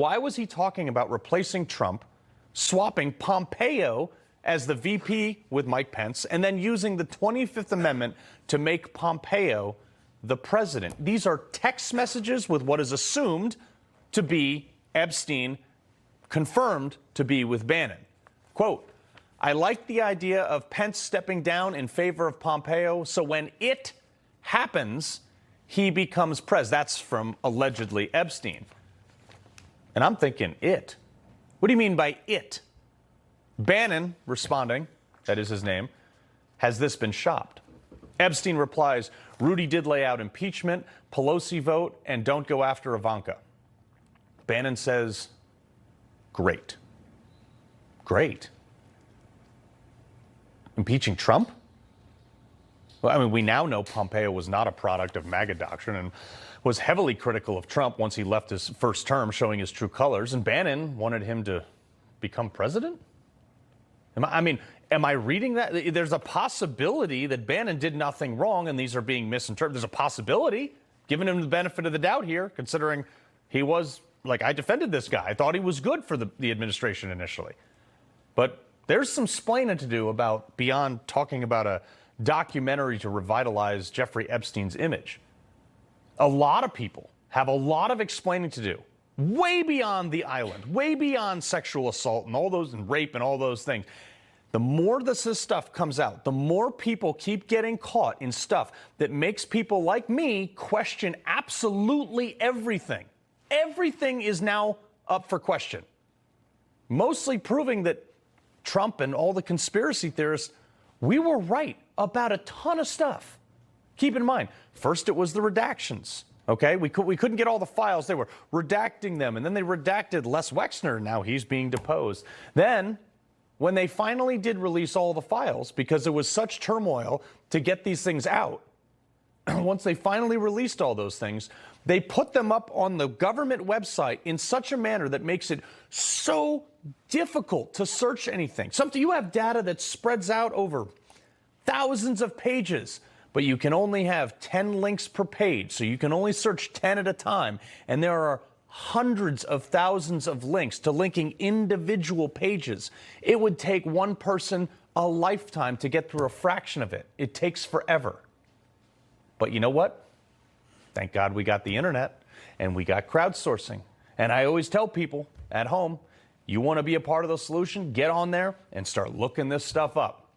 Why was he talking about replacing Trump, swapping Pompeo as the VP with Mike Pence, and then using the 25th Amendment to make Pompeo the president? These are text messages with what is assumed to be Epstein, confirmed to be with Bannon. Quote, I like the idea of Pence stepping down in favor of Pompeo, so when it happens, he becomes president. That's from allegedly Epstein. And I'm thinking, it? What do you mean by it? Bannon responding, that is his name, has this been shopped? Epstein replies, Rudy did lay out impeachment, Pelosi vote, and don't go after Ivanka. Bannon says, great. Great. Impeaching Trump? Well, I mean, we now know Pompeo was not a product of MAGA doctrine and was heavily critical of Trump once he left his first term, showing his true colors. And Bannon wanted him to become president? Am I reading that? There's a possibility that Bannon did nothing wrong and these are being misinterpreted. There's a possibility, giving him the benefit of the doubt here, considering he was, like, I defended this guy. I thought he was good for the administration initially. But there's some splaining to do about beyond talking about a documentary to revitalize Jeffrey Epstein's image. A lot of people have a lot of explaining to do, way beyond the island, way beyond sexual assault and all those, and rape and all those things. The more this stuff comes out, the more people keep getting caught in stuff that makes people like me question absolutely everything. Everything is now up for question. Mostly proving that Trump and all the conspiracy theorists, we were right about a ton of stuff. Keep in mind, first it was the redactions. Okay, we couldn't get all the files. They were redacting them, and then they redacted Les Wexner. Now he's being deposed. Then, when they finally did release all the files, because there was such turmoil to get these things out, once they finally released all those things, they put them up on the government website in such a manner that makes it so difficult to search anything. Something, you have data that spreads out over thousands of pages, but you can only have 10 links per page, so you can only search 10 at a time. And there are hundreds of thousands of links to linking individual pages. It would take one person a lifetime to get through a fraction of it. It takes forever. But you know what? Thank God we got the internet and we got crowdsourcing. And I always tell people at home, you want to be a part of the solution, get on there and start looking this stuff up,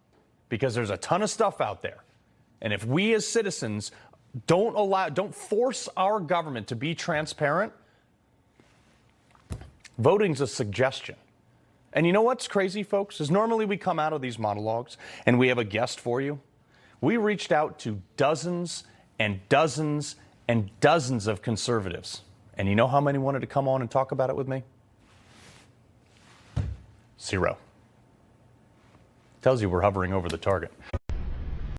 because there's a ton of stuff out there. And if we as citizens don't force our government to be transparent, voting's a suggestion. And you know what's crazy, folks, is normally we come out of these monologues and we have a guest for you. We reached out to dozens and dozens and dozens of conservatives. And you know how many wanted to come on and talk about it with me? 0. Tells you we're hovering over the target.